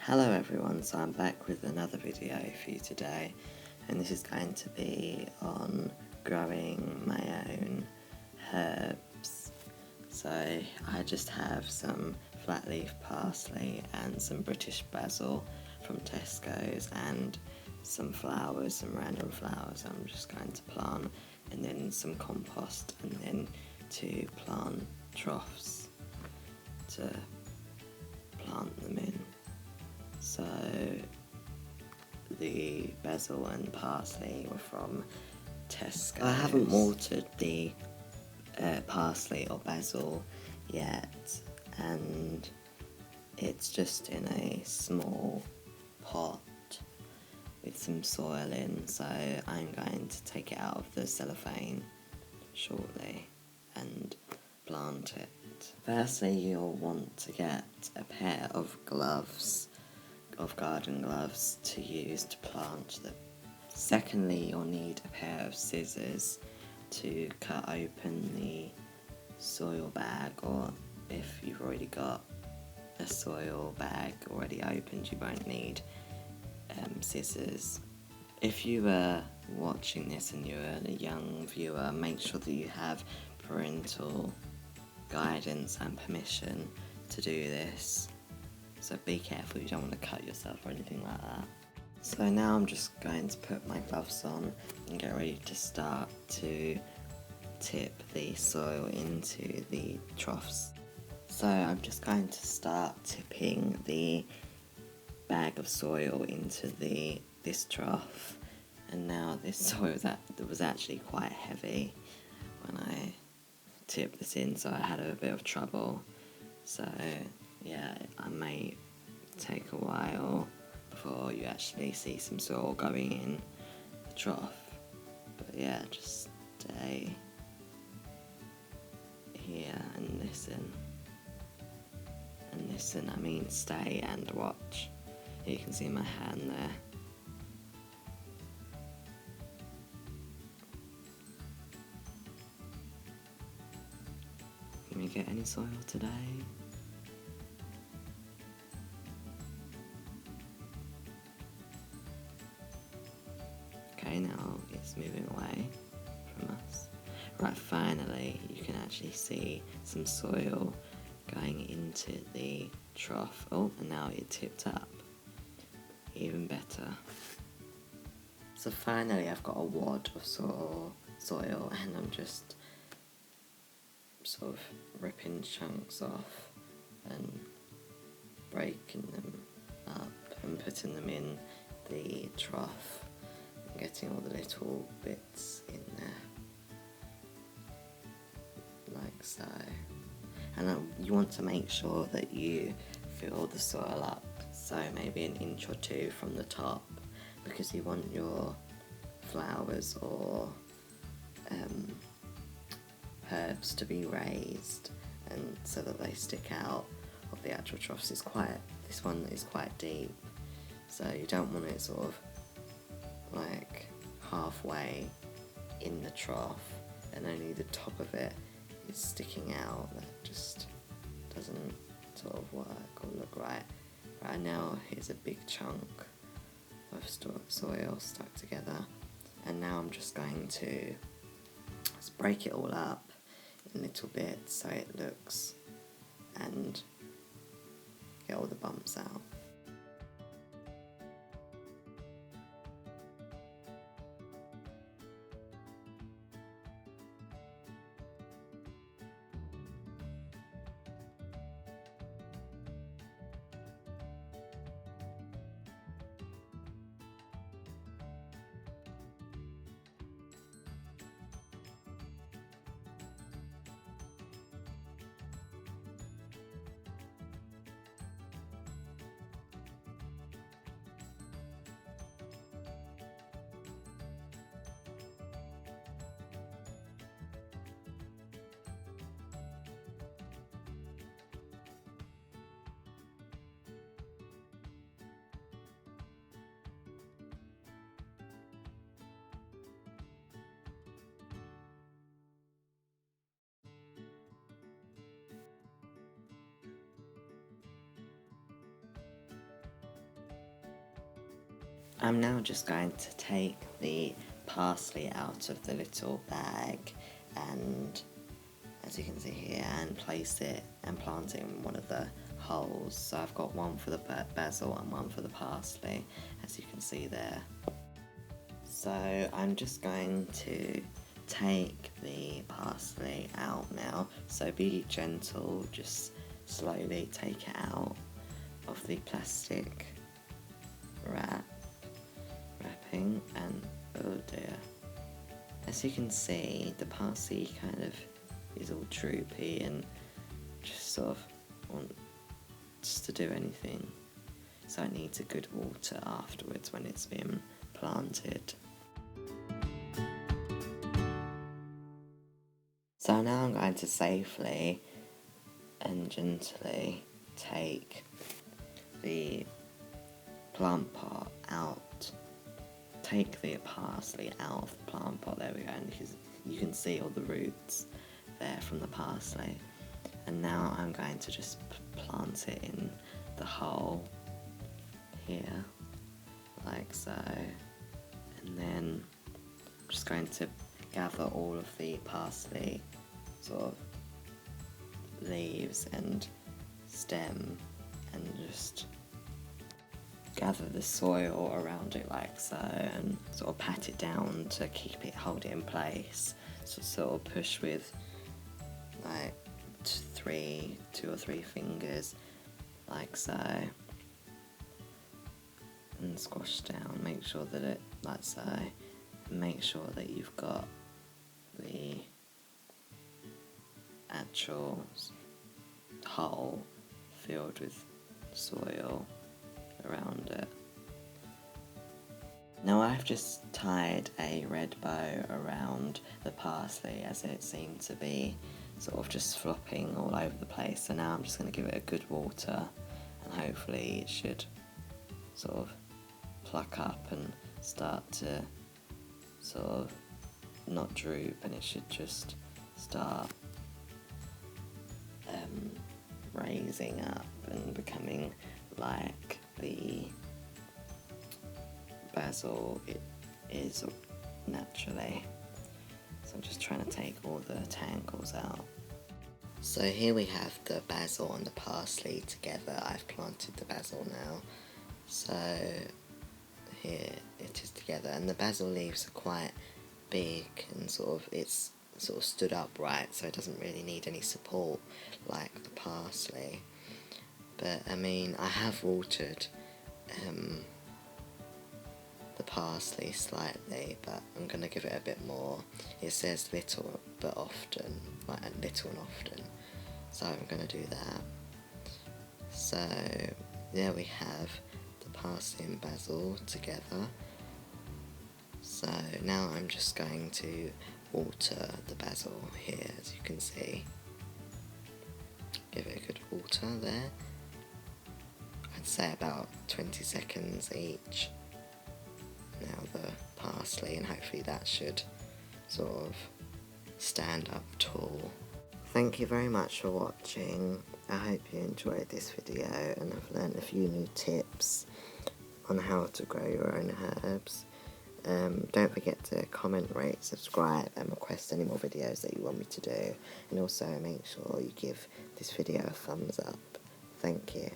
Hello everyone, so I'm back with another video for you today, and this is going to be on growing my own herbs. So I just have some flat leaf parsley and some British basil from Tesco's and some flowers, some random flowers I'm just going to plant, and then some compost, and then 2 plant troughs to plant them in. So the basil and parsley were from Tesco. I haven't watered the parsley or basil yet, and it's just in a small pot with some soil in, so I'm going to take it out of the cellophane shortly and plant it. Firstly, you'll want to get a pair of gloves, of garden gloves, to use to plant them. Secondly, you'll need a pair of scissors to cut open the soil bag, or if you've already got a soil bag already opened, you won't need scissors. If you were watching this and you're a young viewer, make sure that you have parental guidance and permission to do this. So be careful, you don't want to cut yourself or anything like that. So now I'm just going to put my gloves on and get ready to start to tip the soil into the troughs. So I'm just going to start tipping the bag of soil into this trough, and now this soil that was actually quite heavy when I tipped this in, so I had a bit of trouble. So yeah, I may take a while before you actually see some soil going in the trough. But yeah, just stay here and listen. And listen, I mean stay and watch. You can see my hand there. Can we get any soil today? Okay, now it's moving away from us. Right, finally you can actually see some soil going into the trough. Oh, and now it tipped up. Even better. So finally I've got a wad of soil, and I'm just sort of ripping chunks off and breaking them up and putting them in the trough and getting all the little bits in there, like so. And you want to make sure that you fill the soil up, so maybe an inch or 2 from the top, because you want your flowers or herbs to be raised, and so that they stick out of the actual troughs. This one is quite deep, so you don't want it sort of like halfway in the trough and only the top of it is sticking out. That just doesn't sort of work or look right. Right now, here's a big chunk of soil stuck together, and now I'm just going to break it all up in little bits so it looks, and get all the bumps out. I'm now just going to take the parsley out of the little bag and, as you can see here, and place it and plant it in one of the holes. So I've got one for the basil and one for the parsley, as you can see there. So I'm just going to take the parsley out now, so be gentle, just slowly take it out of the plastic wrapping, and oh dear, as you can see the parsley kind of is all droopy and just sort of wants to do anything, so it needs a good water afterwards when it's been planted. So now I'm going to safely and gently take the plant pot out, take the parsley out of the plant pot, there we go, and you can see all the roots there from the parsley. And now I'm going to just plant it in the hole here, like so, and then I'm just going to gather all of the parsley sort of leaves and stem and just gather the soil around it like so, and sort of pat it down to hold it in place. So sort of push with like 2 or 3 fingers like so, and squash down, make sure that it like so, and make sure that you've got the actual hole filled with soil around it. Now I've just tied a red bow around the parsley, as it seemed to be sort of just flopping all over the place, so now I'm just going to give it a good water, and hopefully it should sort of pluck up and start to sort of not droop, and it should just start raising up and becoming like the basil it is naturally. So I'm just trying to take all the tangles out. So here we have the basil and the parsley together. I've planted the basil now, so here it is together, and the basil leaves are quite big and it's sort of stood upright, so it doesn't really need any support like the parsley. But I mean, I have watered the parsley slightly, but I'm going to give it a bit more. It says little but often, like little and often, so I'm going to do that. So there we have the parsley and basil together. So now I'm just going to water the basil here, as you can see. Give it a good water there. I'd say about 20 seconds each. Now the parsley, and hopefully that should sort of stand up tall. Thank you very much for watching. I hope you enjoyed this video and I've learned a few new tips on how to grow your own herbs. Don't forget to comment, rate, subscribe and request any more videos that you want me to do, and also make sure you give this video a thumbs up. Thank you.